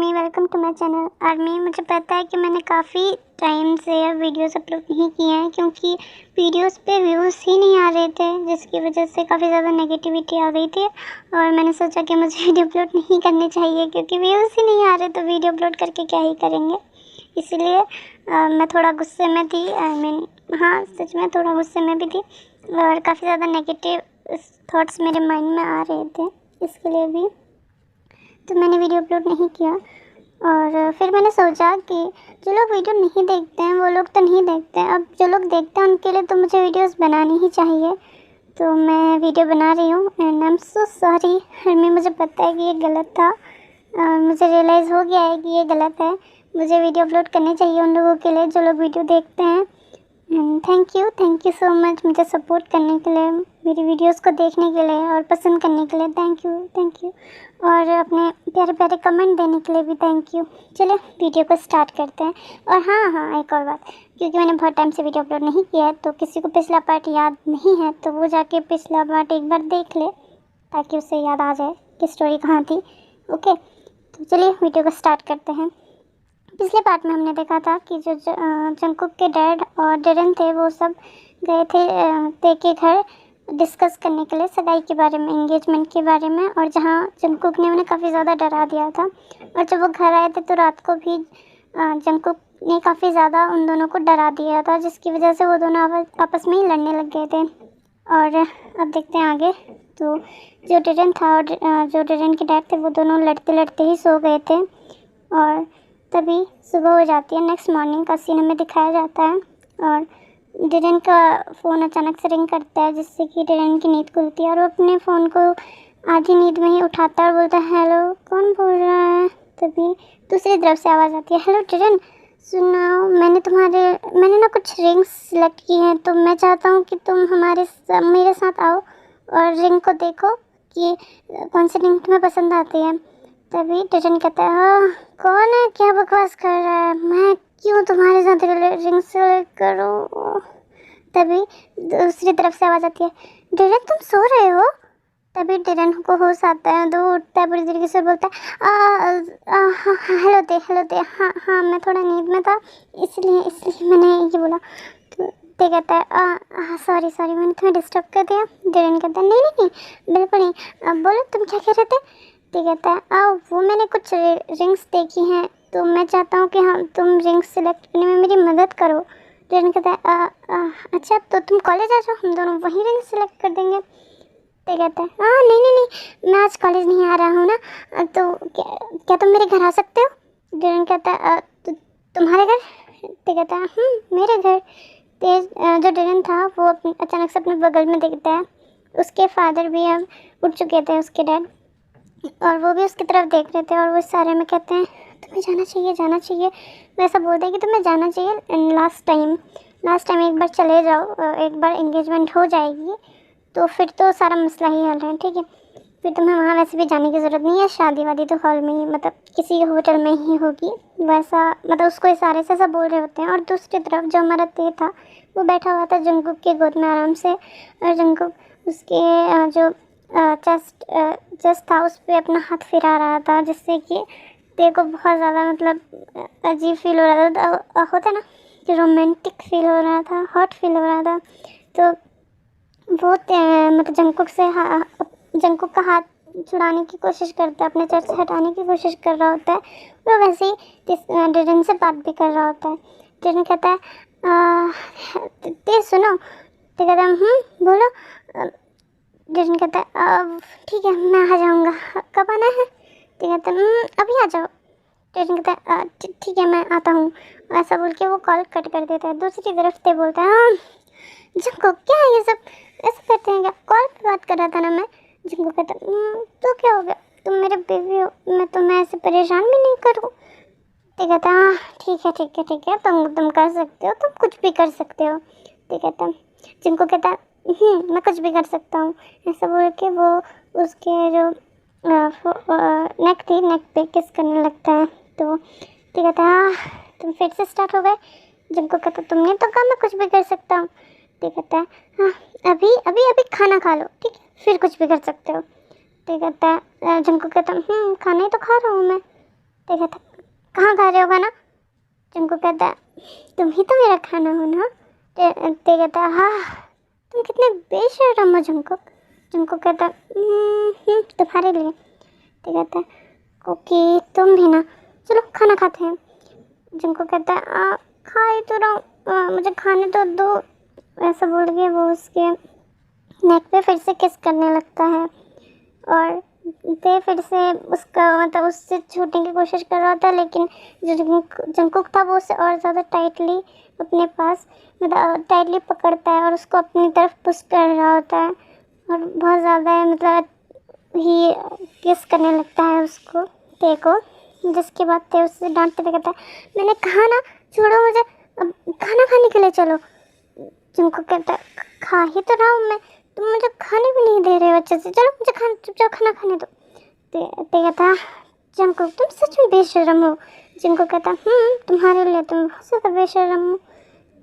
Army, welcome to my channel. Army, मुझे पता है कि मैंने काफ़ी टाइम से वीडियोस अपलोड नहीं किए हैं क्योंकि वीडियोस पे व्यूज़ ही नहीं आ रहे थे, जिसकी वजह से काफ़ी ज़्यादा नेगेटिविटी आ गई थी। और मैंने सोचा कि मुझे वीडियो अपलोड नहीं करनी चाहिए क्योंकि व्यूज़ ही नहीं आ रहे, तो वीडियो अपलोड करके क्या ही करेंगे। इसलिए मैं थोड़ा गुस्से में थी। हाँ, सच में थोड़ा गुस्से में भी थी और काफ़ी ज़्यादा नेगेटिव थॉट्स मेरे माइंड में आ रहे थे, इसके लिए भी तो मैंने वीडियो अपलोड नहीं किया। और फिर मैंने सोचा कि जो लोग वीडियो नहीं देखते हैं वो लोग तो नहीं देखते हैं, अब जो लोग देखते हैं उनके लिए तो मुझे वीडियोस बनानी ही चाहिए। तो मैं वीडियो बना रही हूँ and I am so sorry. मुझे पता है कि ये गलत था, मुझे रियलाइज़ हो गया है कि ये गलत है। मुझे वीडियो अपलोड करनी चाहिए उन लोगों के लिए जो लोग वीडियो देखते हैं। थैंक यू सो मच मुझे सपोर्ट करने के लिए, मेरी वीडियोस को देखने के लिए और पसंद करने के लिए। थैंक यू और अपने प्यारे प्यारे कमेंट देने के लिए भी थैंक यू। चलिए वीडियो को स्टार्ट करते हैं। और हाँ, एक और बात, क्योंकि मैंने बहुत टाइम से वीडियो अपलोड नहीं किया है तो किसी को पिछला पार्ट याद नहीं है तो वो जाके पिछला पार्ट एक बार देख ले ताकि उसे याद आ जाए कि स्टोरी कहाँ थी। ओके, तो चलिए वीडियो को स्टार्ट करते हैं। पिछले पार्ट में हमने देखा था कि जो जंगकुक के डैड और डेरन थे वो सब गए थे ते के घर डिस्कस करने के लिए सगाई के बारे में, एंगेजमेंट के बारे में, और जहाँ जंगकुक ने उन्हें काफ़ी ज़्यादा डरा दिया था। और जब वो घर आए थे तो रात को भी जंगकुक ने काफ़ी ज़्यादा उन दोनों को डरा दिया था, जिसकी वजह से वो दोनों आपस में ही लड़ने लग गए थे। और अब देखते हैं आगे। तो जो डेरन था और जो डेरन के डैड थे वो दोनों लड़ते लड़ते ही सो गए थे और तभी सुबह हो जाती है। नेक्स्ट मॉर्निंग का सीन हमें दिखाया जाता है और डेरन का फ़ोन अचानक से रिंग करता है, जिससे कि डेरन की नींद खुलती है और वो अपने फ़ोन को आधी नींद में ही उठाता है और बोलता है हेलो, कौन बोल रहा है। तभी दूसरी तरफ से आवाज़ आती है, हेलो डेरन, सुनो, मैंने ना कुछ रिंग्स सेलेक्ट की हैं तो मैं चाहता हूँ कि तुम मेरे साथ आओ और रिंग को देखो कि कौन सी रिंग तुम्हें पसंद आती है। तभी डेरन कहता है, हाँ, कौन है, क्या बकवास कर रहा है, मैं क्यों तुम्हारे साथ रिंग सेलेक्ट करूँ। तभी दूसरी तरफ से आवाज़ आती है, डेरन तुम सो रहे हो। तभी डेरन को होश आता है, तो उठता है, पूरी तरीके से बोलता है हाँ, हेलो दे, हाँ मैं थोड़ा नींद में था इसलिए मैंने ये बोला। तो ते कहता है सॉरी मैंने तुम्हें डिस्टर्ब कर दिया। डेरन कहता है नहीं बिल्कुल नहीं, अब बोलो तुम क्या कह रहे थे। ते कहता है वो मैंने कुछ रिंग्स देखी हैं तो मैं चाहता हूँ कि हाँ तुम रिंग्स सेलेक्ट करने में मेरी मदद करो। डेरन कहता है अच्छा तो तुम कॉलेज आ जाओ, हम दोनों वहीं रिंग सेलेक्ट कर देंगे। ते कहता है नहीं, मैं आज कॉलेज नहीं आ रहा हूँ ना, तो क्या तुम मेरे घर आ सकते हो। डेरन कहता है तुम्हारे घर। ते कहता है मेरे घर। जो डेरन था वो अचानक से अपने बगल में देखता है, उसके फादर भी अब उठ चुके थे, उसके डैड, और वो भी उसकी तरफ देख रहे थे और वो इस सारे में कहते हैं तुम्हें जाना चाहिए। वो ऐसा बोलते हैं कि तुम्हें जाना चाहिए एंड लास्ट टाइम एक बार चले जाओ, एक बार एंगेजमेंट हो जाएगी तो फिर तो सारा मसला ही हल है, ठीक है। फिर तुम्हें वहाँ वैसे भी जाने की ज़रूरत नहीं है, शादी वादी तो हॉल में ही, मतलब किसी होटल में ही होगी, वैसा मतलब उसको इशारे से सब बोल रहे होते हैं। और दूसरी तरफ जो हमारा ते था वो बैठा हुआ था जंगकुक के गोद में आराम से, और जंगकुक उसके जो चेस्ट था उस पर अपना हाथ फिरा रहा था, जिससे कि ते को बहुत ज़्यादा मतलब अजीब फील हो रहा था, होता ना कि रोमांटिक फील हो रहा था, हॉट फील हो रहा था। तो वो मतलब जंगकुक का हाथ छुड़ाने की कोशिश करता है, अपने चेस्ट से हटाने की कोशिश कर रहा होता है। वो वैसे ही डेरन से बात भी कर रहा होता है। डेरन कहता है ते सुनो। ते कहता है बोलो। डेरन कहता है ठीक है मैं आ जाऊँगा, कब आना है। ते कहता है अभी आ जाओ। डेरन कहता है ठीक है मैं आता हूँ। ऐसा बोल के वो कॉल कट कर देता है। दूसरी तरफ ते बोलता है जंगकुक क्या है ये सब, ऐसा करते हैं क्या, कॉल पे बात कर रहा था ना मैं। जंगकुक कहता तो क्या हो गया, तुम मेरे बेबी हो, मैं तुम्हें ऐसे परेशान भी नहीं करूँ। ते कहता ठीक है तुम कर सकते हो, तुम कुछ भी कर सकते हो। ते कहता जंगकुक कहता मैं कुछ भी कर सकता हूँ। ऐसा बोल के वो उसके जो नेक पे किस करने लगता है। तो ते कहता तुम फिर से स्टार्ट हो गए। जंगकुक कहता तुमने तो कहा मैं कुछ भी कर सकता हूँ। ते कहता है हाँ अभी खाना खा लो, ठीक है, फिर कुछ भी कर सकते हो। ते कहता है जंगकुक कहता खाना ही तो खा रहा हूँ मैं। ते कहता कहाँ खा रहे हो खाना? जंकुक कहता है तुम ही तो मेरा खाना हो ना। ते कहता है हाँ तुम कितने बेशर्म हो जंकुक। जंकुक कहता है तुम्हारे लिए। ते कहता है ओके तुम भी ना, चलो खाना खाते हैं। जंकुक कहता है खा ही तो रहा हूँ, मुझे खाने तो दो। ऐसा बोल के वो उसके नेक पे फिर से किस करने लगता है और ते फिर से उसका मतलब उससे छूटने की कोशिश कर रहा था, लेकिन जो जंकुक था वो उसे और ज़्यादा टाइटली अपने पास मतलब टाइटली पकड़ता है और उसको अपनी तरफ पुश कर रहा होता है और बहुत ज़्यादा मतलब ही किस करने लगता है उसको ते को। जिसके बाद ते उससे डांटते हुए कहता है मैंने कहा ना छोड़ो मुझे, अब खाना खाने के लिए चलो। जिनको कहता है खा ही तो रहा हूँ मैं, तुम मुझे खाने भी नहीं दे रहे हो अच्छे से, चलो मुझे खाना चुपचाप खाना खाने दो। ते कहता जिनको तुम सच में बेशर्म हो। जिनको कहता तुम्हारे लिए तुम बहुत ज़्यादा बेशर्म हो।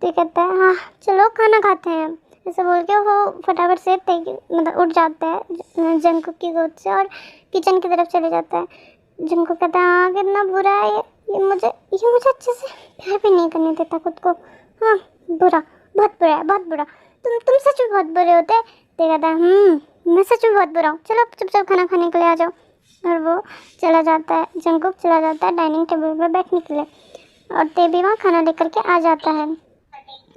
ते कहता है हाँ चलो खाना खाते हैं। ऐसा बोल के वो फटाफट से मतलब उठ जाता है जंकुक की गोद से और किचन की तरफ चले जाता है। जिनको कहता है हाँ कितना बुरा है ये मुझे अच्छे से प्यार भी नहीं करने देता खुद को। हाँ बुरा, बहुत बुरा है, बहुत बुरा। तुम सच में बहुत बुरे होते। ते कहता है मैं सच में बहुत बुरा हूँ, चलो चुपचाप खाना खाने के लिए आ जाओ। और वो चला जाता है, जंकुक चला जाता है डाइनिंग टेबल पर बैठने के लिए और ते भी वहाँ खाना लेकर के आ जाता है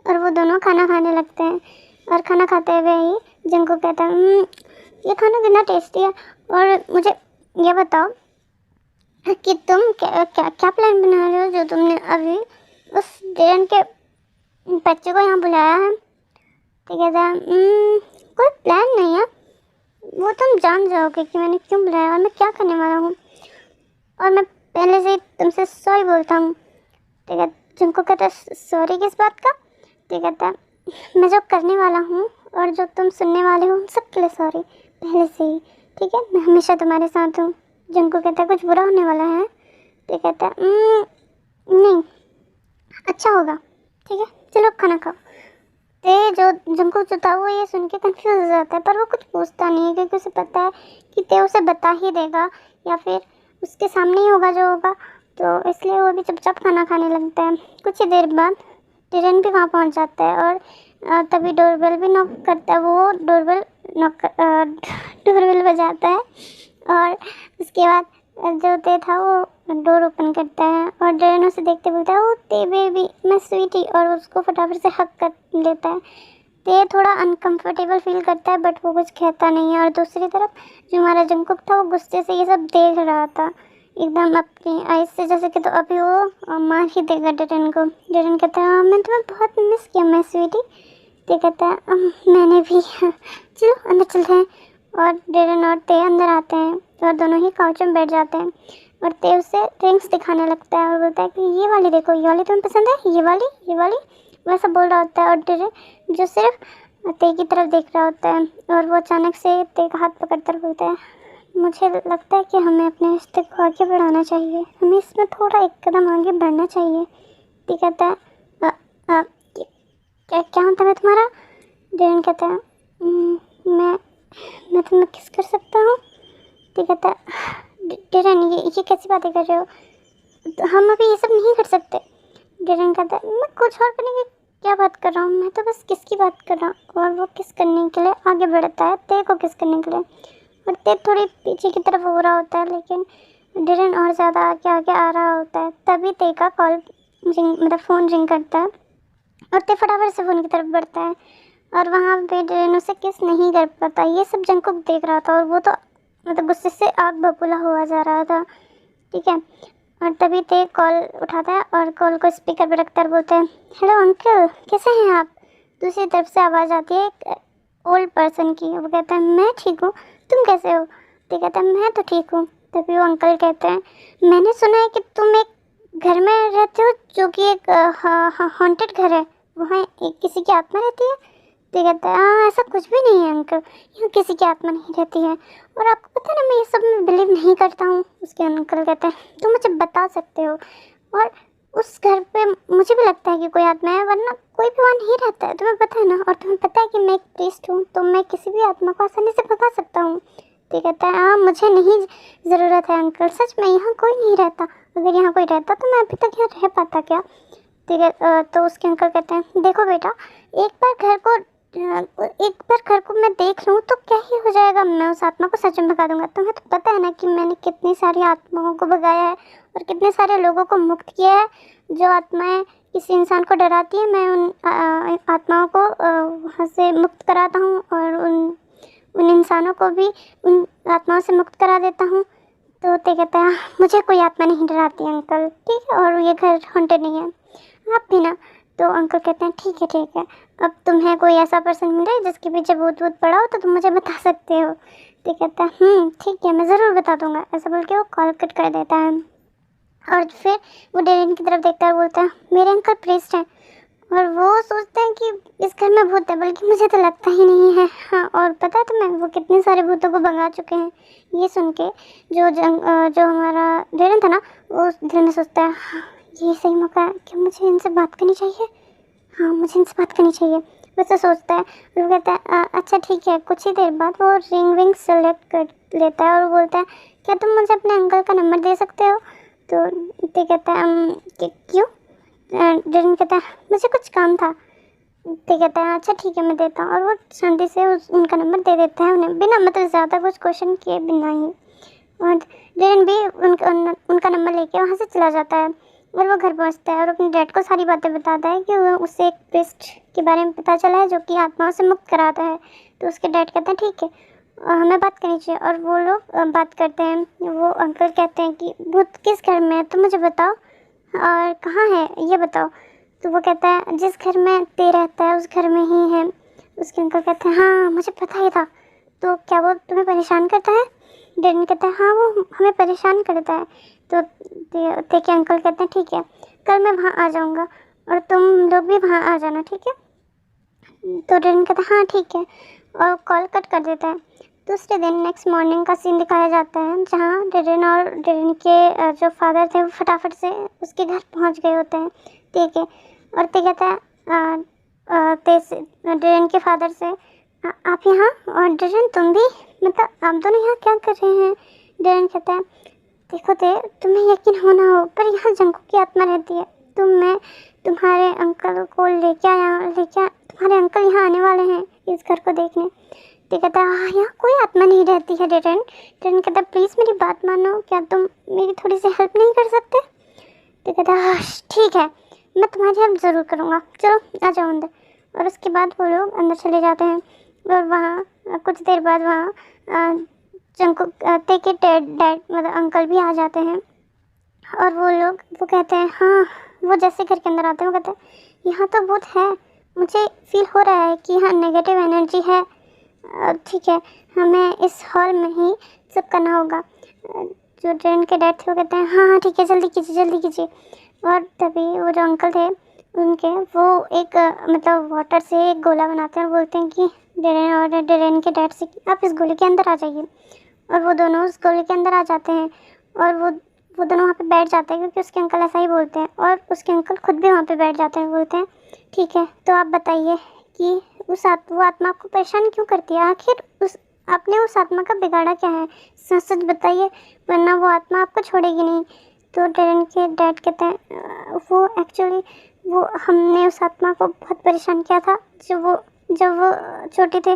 और वो दोनों खाना खाने लगते हैं। और खाना खाते हुए ही जंकुक कहता है ये खाना कितना टेस्टी है, और मुझे ये बताओ कि तुम क्या प्लान बना रहे हो जो तुमने अभी उस डेरन के बच्चे को यहाँ बुलाया है। ठीक है कोई प्लान नहीं है, वो तुम जान जाओगे कि मैंने क्यों बुलाया और मैं क्या करने वाला हूँ, और मैं पहले से ही तुमसे सॉरी बोलता हूँ। ठीक है जिनको कहता है सॉरी किस बात का। ठीक है मैं जो करने वाला हूँ और जो तुम सुनने वाले हो सबके लिए सॉरी पहले से ही। ठीक है मैं हमेशा तुम्हारे साथ हूँ। जिनको कहता है कुछ बुरा होने वाला है। तो कहता है नहीं अच्छा होगा, ठीक है चलो खाना खाओ। ते जो जिनको जो था वो ये सुन के कन्फ्यूज हो जाता है, पर वो कुछ पूछता नहीं है क्योंकि उसे पता है कि ते उसे बता ही देगा या फिर उसके सामने ही होगा जो होगा, तो इसलिए वो भी चुपचाप खाना खाने लगता है। कुछ ही देर बाद टिरन भी वहाँ पहुँच जाता है और तभी डोरबेल भी नॉक करता है। वो डोरबेल बजाता है और उसके बाद जो ते था वो डोर ओपन करता है और टिरन उसे देखते बोलता है ओ ते बेबी मैं स्वीटी, और उसको फटाफट से हक कर लेता है। ते थोड़ा अनकंफर्टेबल फील करता है बट वो कुछ कहता नहीं है। और दूसरी तरफ जो हमारा जंकुक था वो गुस्से से ये सब देख रहा था एकदम अपनी आइज से, जैसे कि तो अभी वो मार ही देगा डेरन को। डेरन कहता है मैं तुम्हें बहुत मिस किया मैं स्वीटी। ते कहता है मैंने भी चलो अंदर चलते हैं। और डेरन और ते अंदर आते हैं और दोनों ही काउच में बैठ जाते हैं और ते उसे रिंग्स दिखाने लगता है और बोलता है कि ये वाली देखो, ये वाली तुम्हें पसंद है, ये वाली वैसा बोल रहा होता है। और डेरन जो सिर्फ ते की तरफ देख रहा होता है और वो अचानक से ते का हाथ पकड़कर बोलता है मुझे लगता है कि हमें अपने रिश्ते को आगे बढ़ाना चाहिए, हमें इसमें थोड़ा एक कदम आगे बढ़ना चाहिए। ते कहता है क्या होता है तुम्हारा। डेरन कहता है मैं तुम्हें किस कर सकता हूँ। तो कहता है डेरन ये कैसी बातें कर रहे हो, तो हम अभी ये सब नहीं कर सकते। डेरन कहता है मैं कुछ और करने की क्या बात कर रहा हूँ, मैं तो बस किस की बात कर रहा हूँ। और वो किस करने के लिए आगे बढ़ता है ते को किस करने के लिए, और ते थोड़ी पीछे की तरफ हो रहा होता है लेकिन डेरन और ज़्यादा आगे आ रहा होता है। तभी ते का कॉल मतलब फ़ोन रिंग करता है और ते फटाफट से फ़ोन की तरफ बढ़ता है और वहाँ पे डेरन उसे किस नहीं कर पाता। ये सब जंकुक देख रहा था और वो तो मतलब गुस्से से आग बबूला हुआ जा रहा था। ठीक है और तभी ते कॉल उठाता है और कॉल को स्पीकर पर रखकर बोलते हैं हेलो अंकल कैसे हैं आप। दूसरी तरफ से आवाज़ आती है एक ओल्ड पर्सन की। वो कहता है मैं ठीक हूँ, तुम कैसे हो। तो कहता है मैं तो ठीक हूँ। तभी वो अंकल कहते हैं मैंने सुना है कि तुम एक घर में रहते हो जो कि एक हॉन्टेड घर है, वहाँ किसी की आत्मा रहती है। तो कहता है हाँ ऐसा कुछ भी नहीं है अंकल, यहाँ किसी की आत्मा नहीं रहती है, और आपको पता है ना मैं ये सब में बिलीव नहीं करता हूँ। उसके अंकल कहते हैं तुम मुझे बता सकते हो, और उस घर पे मुझे भी लगता है कि कोई आत्मा है वरना कोई भी वहाँ नहीं रहता है, तुम्हें पता है ना, और तुम्हें पता है कि मैं एक प्रीस्ट हूँ तो मैं किसी भी आत्मा को आसानी से भगा सकता हूँ। तो कहता है हाँ मुझे नहीं ज़रूरत है अंकल, सच में यहाँ कोई नहीं रहता, अगर यहाँ कोई रहता तो मैं अभी तक यहाँ रह पाता क्या। ठीक है। तो उसके अंकल कहते हैं देखो बेटा, एक बार घर को मैं देख लूँ तो क्या ही हो जाएगा, मैं उस आत्मा को सच में भगा दूंगा। तुम्हें तो पता है ना कि मैंने कितनी सारी आत्माओं को भगाया है और कितने सारे लोगों को मुक्त किया है। जो आत्माएं किसी इंसान को डराती है, मैं उन आत्माओं को वहाँ से मुक्त कराता हूँ और उन इंसानों को भी उन आत्माओं से मुक्त करा देता हूँ। तो ते कहता है मुझे कोई आत्मा नहीं डराती अंकल, ठीक है, और ये घर हॉन्टेड नहीं है, आप भी ना। तो अंकल कहते हैं ठीक है, अब तुम्हें कोई ऐसा पर्सन मिले जिसके पीछे भूत पड़ा हो तो तुम मुझे बता सकते हो। तो कहता है ठीक है, मैं ज़रूर बता दूंगा। ऐसा बोल के वो कॉल कट कर देता है और फिर वो डेरेन की तरफ देखता है, बोलता है मेरे अंकल प्रीस्ट हैं और वो सोचते हैं कि इस घर में भूत है, बल्कि मुझे तो लगता ही नहीं है। हाँ, और पता है तुम्हें वो कितने सारे भूतों को भगा चुके हैं। ये सुन के जो हमारा डेरेन था ना, वो दिल में सोचता है हाँ, ये सही मौका है कि मुझे इनसे बात करनी चाहिए, हाँ मुझे इनसे बात करनी चाहिए, वैसे सोचता है। और वो कहता है अच्छा ठीक है। कुछ ही देर बाद वो रिंग सेलेक्ट कर लेता है और वो बोलता है क्या तुम मुझे अपने अंकल का नंबर दे सकते हो। तो ते कहता है क्यों। डेरेन कहता है मुझे कुछ काम था। ते कहता है अच्छा ठीक है मैं देता हूँ, और वो शांति से उनका नंबर दे देता है उन्हें, बिना मतलब ज़्यादा कुछ क्वेश्चन किए बिना ही। और डेरेन भी उनका नंबर लेके वहाँ से चला जाता है और वो घर पहुँचता है और अपने डैड को सारी बातें बताता है कि उससे एक प्रिस्ट के बारे में पता चला है जो कि आत्माओं से मुक्त कराता है। तो उसके डैड कहते हैं ठीक है, हमें बात करनी चाहिए। और वो लोग बात करते हैं। वो अंकल कहते हैं कि भूत किस घर में है तो मुझे बताओ और कहाँ है ये बताओ। तो वो कहता है जिस घर में ते रहता है उस घर में ही है। उसके अंकल कहते हैं हाँ मुझे पता ही था। तो क्या वो तुम्हें परेशान करता है। डेरेन कहता है हाँ वो हमें परेशान करता है। तो ते के अंकल कहते हैं ठीक है, कल मैं वहाँ आ जाऊँगा और तुम लोग भी वहाँ आ जाना, ठीक है। तो डेरेन कहता है हाँ ठीक है और कॉल कट कर देता है। दूसरे दिन नेक्स्ट मॉर्निंग का सीन दिखाया जाता है जहाँ डेरेन और डेरेन के जो फादर थे वो फटाफट से उसके घर पहुँच गए होते हैं, ठीक है। और ते कहता है डेरेन के फादर से आप यहाँ, और डेरेन तुम भी, मतलब आप दोनों यहाँ क्या कर रहे हैं। डेरेन कहता है देखो ते तुम्हें यकीन होना हो पर यहाँ जंगू की आत्मा रहती है, मैं तुम्हारे अंकल को तुम्हारे अंकल यहाँ आने वाले हैं इस घर को देखने। तो कहता है हाँ यहाँ कोई आत्मा नहीं रहती है डेरेन। डेरेन कहता है प्लीज़ मेरी बात मानो, क्या तुम मेरी थोड़ी सी हेल्प नहीं कर सकते। तो कहता है हाँ ठीक है, मैं तुम्हारी हेल्प ज़रूर करूँगा, चलो आ जाओ अंदर। और उसके बाद वो लोग अंदर चले जाते हैं और वहाँ कुछ देर बाद वहाँ जंकू ते के डैड मतलब अंकल भी आ जाते हैं। और वो कहते हैं हाँ, वो जैसे घर के अंदर आते हैं वो कहते हैं यहाँ तो भूत है, मुझे फील हो रहा है कि यहाँ नेगेटिव एनर्जी है, ठीक है हमें इस हॉल में ही सब करना होगा। जो डेरेन के डैड थे वो कहते हैं हाँ ठीक है जल्दी कीजिए। और तभी वो जो अंकल थे उनके वो एक मतलब वाटर से एक गोला बनाते हैं और बोलते हैं कि डेरेन के डैड से कि आप इस गोले के अंदर आ जाइए। और वो दोनों उस गोले के अंदर आ जाते हैं और वो दोनों वहाँ पे बैठ जाते हैं क्योंकि उसके अंकल ऐसा ही बोलते हैं। और उसके अंकल खुद भी वहाँ पे बैठ जाते हैं, बोलते हैं ठीक है तो आप बताइए कि वो आत्मा आपको परेशान क्यों करती है, आखिर आपने उस आत्मा का बिगाड़ा क्या है, सच बताइए वरना वो आत्मा आपको छोड़ेगी नहीं। तो डेरेन के डैड कहते हैं वो एक्चुअली हमने उस आत्मा को बहुत परेशान किया था जब वो छोटे थे,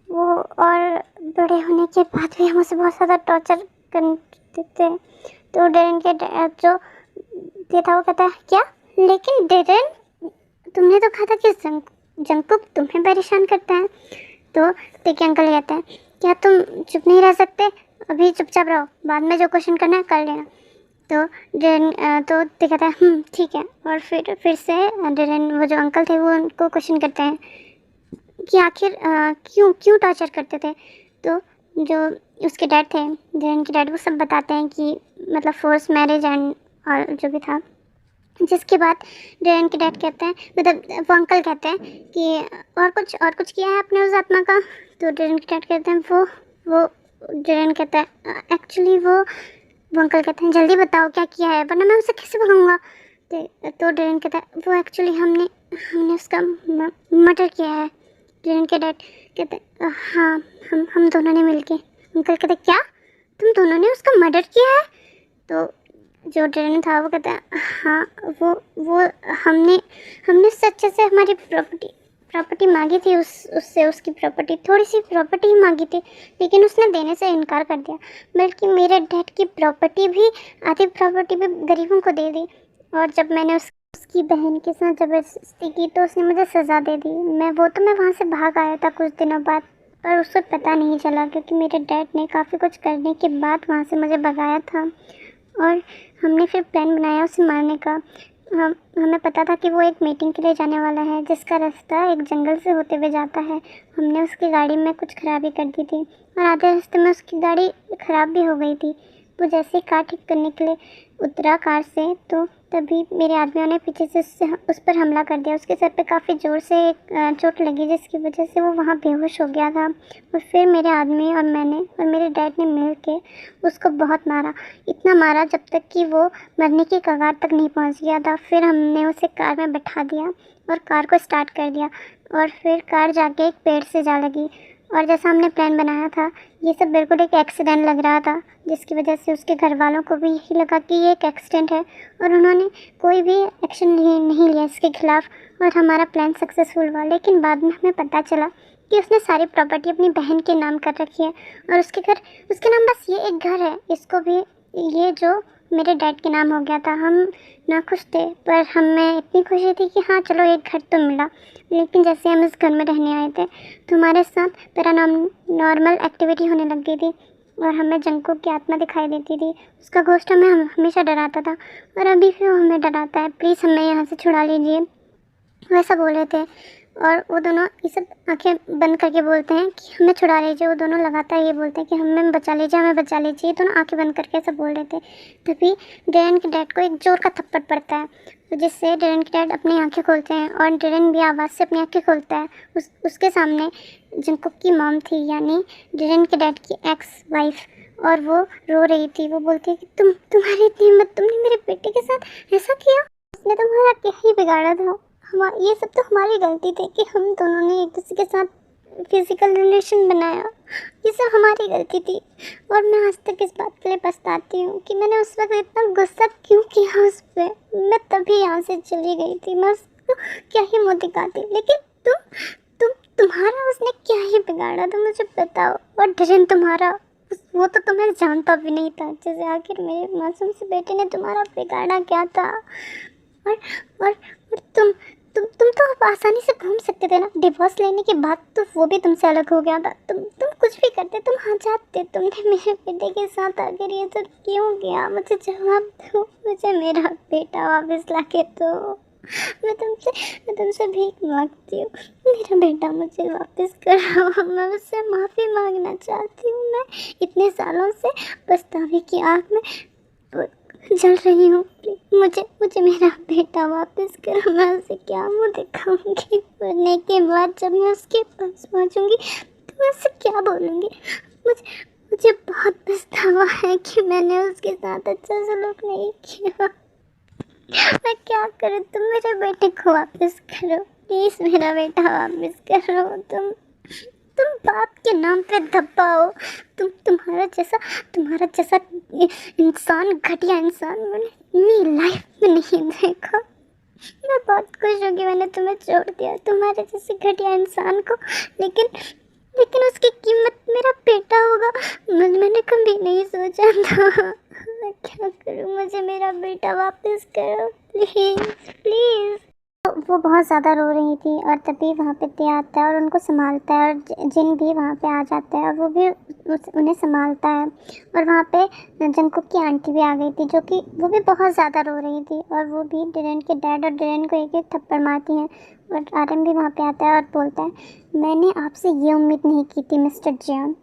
वो और बड़े होने के बाद भी हम उसे बहुत ज़्यादा टॉर्चर करते थे। तो डेरेन के जो ये था वो कहता है क्या, लेकिन डेरेन तुमने तो कहा था कि जंकुक तुम्हें परेशान करता है। तो टेकी अंकल कहते हैं क्या तुम चुप नहीं रह सकते, अभी चुपचाप रहो, बाद में जो क्वेश्चन करना है कर लेना। तो डेरेन तो ते कहता है ठीक है। और फिर से डेरेन वो जो अंकल थे वो उनको क्वेश्चन करते हैं कि आखिर क्यों टॉर्चर करते थे। तो जो उसके डैड थे डेरेन के डैड वो सब बताते हैं कि मतलब फोर्स मैरिज एंड और जो भी था। जिसके बाद डेरेन के डैड कहते हैं मतलब वो अंकल कहते हैं कि और कुछ किया है आपने उस आत्मा का। तो डेरेन के डैड कहते हैं वो डेरेन कहता है एक्चुअली वो अंकल कहते हैं जल्दी बताओ क्या किया है वरना मैं उसे कैसे भगाऊंगा। तो डेरेन कहता है वो एक्चुअली हमने उसका मर्डर किया है। डेरेन के डैड कहते हैं हाँ हम दोनों ने मिलके अंकल कहते क्या तुम दोनों ने उसका मर्डर किया है? तो जो डेरन था वो कहता है हाँ वो हमने हमने उससे अच्छे से हमारी प्रॉपर्टी मांगी थी, उससे उसकी प्रॉपर्टी, थोड़ी सी प्रॉपर्टी ही मांगी थी, लेकिन उसने देने से इनकार कर दिया। बल्कि मेरे डैड की प्रॉपर्टी भी, आधी प्रॉपर्टी भी गरीबों को दे दी। और जब मैंने उसकी बहन के साथ ज़बरदस्ती की तो उसने मुझे सज़ा दे दी। मैं वहाँ से भाग आया था कुछ दिनों बाद, पर उससे पता नहीं चला क्योंकि मेरे डैड ने काफ़ी कुछ करने के बाद वहाँ से मुझे भगाया था। और हमने फिर प्लान बनाया उसे मारने का। हमें पता था कि वो एक मीटिंग के लिए जाने वाला है जिसका रास्ता एक जंगल से होते हुए जाता है। हमने उसकी गाड़ी में कुछ खराबी कर दी थी और आधे रास्ते में उसकी गाड़ी ख़राब भी हो गई थी। वो जैसे ही कार ठीक करने के लिए उतरा कार से तो तभी मेरे आदमियों ने पीछे से उस पर हमला कर दिया। उसके सर पे काफ़ी ज़ोर से एक चोट लगी जिसकी वजह से वो वहाँ बेहोश हो गया था। और फिर मेरे आदमी और मैंने और मेरे डैड ने मिल के उसको बहुत मारा, इतना मारा जब तक कि वो मरने की कगार तक नहीं पहुँच गया था। फिर हमने उसे कार में बैठा दिया और कार को स्टार्ट कर दिया और फिर कार जाके एक पेड़ से जा लगी। और जैसा हमने प्लान बनाया था ये सब बिल्कुल एक एक्सीडेंट लग रहा था, जिसकी वजह से उसके घर वालों को भी यही लगा कि ये एक एक्सीडेंट है और उन्होंने कोई भी एक्शन नहीं लिया इसके खिलाफ़ और हमारा प्लान सक्सेसफुल हुआ। लेकिन बाद में हमें पता चला कि उसने सारी प्रॉपर्टी अपनी बहन के नाम कर रखी है और उसके नाम बस ये एक घर है, इसको भी ये जो मेरे डैड के नाम हो गया था। हम नाखुश थे पर हमें इतनी खुशी थी कि हाँ चलो एक घर तो मिला। लेकिन जैसे हम इस घर में रहने आए थे तो हमारे साथ पैरानॉर्मल एक्टिविटी होने लग गई थी और हमें जंको की आत्मा दिखाई देती थी। उसका घोस्ट हमें हमेशा डराता था और अभी भी वो हमें डराता है। प्लीज़ हमें यहाँ से छुड़ा लीजिए, वैसा बोल रहे थे। और वो दोनों ये सब आंखें बंद करके बोलते हैं कि हमें छुड़ा लीजिए। वो दोनों लगातार ये बोलते हैं कि हमें बचा लीजिए, हमें बचा लीजिए। ये दोनों आंखें बंद करके ऐसा बोल रहे थे। तभी डेरन के डैड को एक जोर का थप्पड़ पड़ता है तो जिससे डेरन के डैड अपनी आंखें खोलते हैं और डेरन भी आवाज़ से अपनी आंखें खोलता है। उसके सामने जिनको की मॉम थी, यानी डेरन के डैड की एक्स वाइफ, और वो रो रही थी। वो बोलती है कि तुम्हारी इतनी हिम्मत, तुमने मेरे बेटे के साथ ऐसा किया? उसने तुम्हारा क्या ही बिगाड़ा था? ये सब तो हमारी गलती थी कि हम दोनों ने एक दूसरे के साथ फिज़िकल रिलेशन बनाया। ये सब हमारी गलती थी और मैं आज तक इस बात के लिए पछताती हूँ कि मैंने उस वक्त इतना गुस्सा क्यों किया उस पर। मैं तभी यहाँ से चली गई थी, मैं उसको क्या ही मुँह दिखाती। लेकिन तुम्हारा उसने क्या ही बिगाड़ा था मुझे बताओ। और डरन तुम्हारा, वो तो तुम्हें जानता भी नहीं था अच्छे से। आखिर मेरे मासूम से बेटे ने तुम्हारा बिगाड़ा क्या था? और तुम तो अब आसानी से घूम सकते थे ना। डिवोर्स लेने के बाद तो वो भी तुमसे अलग हो गया था। तुम कुछ भी करते, तुम हाँ जाते। तुमने मेरे बेटे के साथ आकर ये सब क्यों किया? मुझे जवाब दो, मुझे मेरा बेटा वापस ला के दो। मैं तुमसे भीख मांगती हूँ, मेरा बेटा मुझे वापस करो। मैं उससे माफ़ी मांगना चाहती हूँ। मैं इतने सालों से पछतावे की आग में जल रही हूँ। मुझे मेरा बेटा वापस करो। मैं उसे क्या मुँह दिखाऊंगी? मरने के बाद जब मैं उसके पास पहुँचूंगी तो मैं उसे क्या बोलूँगी? मुझे बहुत पछतावा है कि मैंने उसके साथ अच्छा सलूक नहीं किया। मैं क्या करूँ? तुम मेरे बेटे को वापस करो प्लीज़, मेरा बेटा वापस करो। तुम बाप के नाम पे धब्बा हो। तुम्हारा जैसा इंसान, घटिया इंसान मैंने अपनी लाइफ में नहीं देखा। मैं बहुत खुश हूँ कि मैंने तुम्हें छोड़ दिया, तुम्हारे जैसे घटिया इंसान को। लेकिन उसकी कीमत मेरा बेटा होगा, मैंने कभी नहीं सोचा था। मैं क्या करूँ? मुझे मेरा बेटा वापस करो प्लीज़ प्लीज़। वो बहुत ज़्यादा रो रही थी और तभी वहाँ पे ते आता है और उनको संभालता है और जिन भी वहाँ पे आ जाता है और वो भी उन्हें संभालता है। और वहाँ पे जंकुक की आंटी भी आ गई थी जो कि वो भी बहुत ज़्यादा रो रही थी और वो भी डेरन के डैड और डेरन को एक एक थप्पड़ मारती हैं। और आरएम भी वहाँ पे आता है और बोलता है, मैंने आपसे ये उम्मीद नहीं की थी मिस्टर जियान,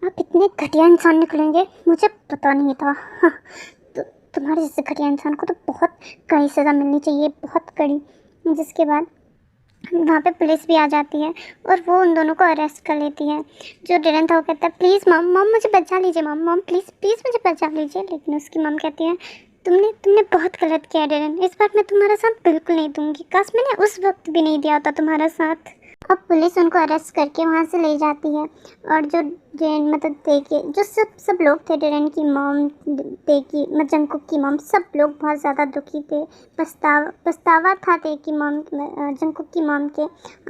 आप इतने घटिया इंसान निकलेंगे, मुझे पता नहीं था। तो तुम्हारे जैसे घटिया इंसान को तो बहुत कड़ी सज़ा मिलनी चाहिए, बहुत कड़ी। जिसके बाद वहाँ पे पुलिस भी आ जाती है और वो उन दोनों को अरेस्ट कर लेती है। जो डेरन था वो कहता है, प्लीज़ मॉम मुझे बचा लीजिए, मॉम प्लीज़ मुझे बचा लीजिए। लेकिन उसकी मॉम कहती है, तुमने बहुत गलत किया डेरन, इस बार मैं तुम्हारा साथ बिल्कुल नहीं दूंगी। काश मैंने उस वक्त भी नहीं दिया होता तुम्हारा साथ। अब पुलिस उनको अरेस्ट करके वहाँ से ले जाती है। और जो डेरेन मतलब देखिए जो सब लोग थे, डेरेन की मॉम, जंगकुक की मॉम, सब लोग बहुत ज़्यादा दुखी थे। पछतावा था की मॉम, जंगकुक की मॉम के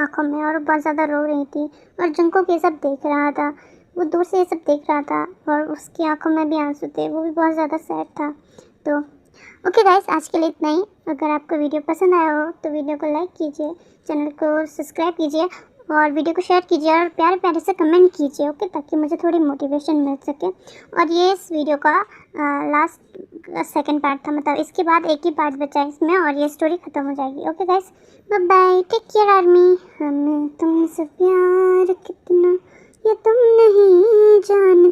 आँखों में, और बहुत ज़्यादा रो रही थी। और जंगकुक ये सब देख रहा था, वो दूर से ये सब देख रहा था, और उसकी आँखों में भी आंसू थे, वो भी बहुत ज़्यादा सैड था। तो ओके गाइस, आज के लिए इतना ही। अगर आपको वीडियो पसंद आया हो तो वीडियो को लाइक कीजिए, चैनल को सब्सक्राइब कीजिए, और वीडियो को शेयर कीजिए, और प्यारे प्यारे से कमेंट कीजिए, ओके, ताकि मुझे थोड़ी मोटिवेशन मिल सके। और ये इस वीडियो का लास्ट सेकंड पार्ट था, मतलब इसके बाद एक ही पार्ट बचा है इसमें, और ये स्टोरी ख़त्म हो जाएगी। Okay guys, bye bye, take care army. हमें तुमसे प्यार कितना ये तुम नहीं जान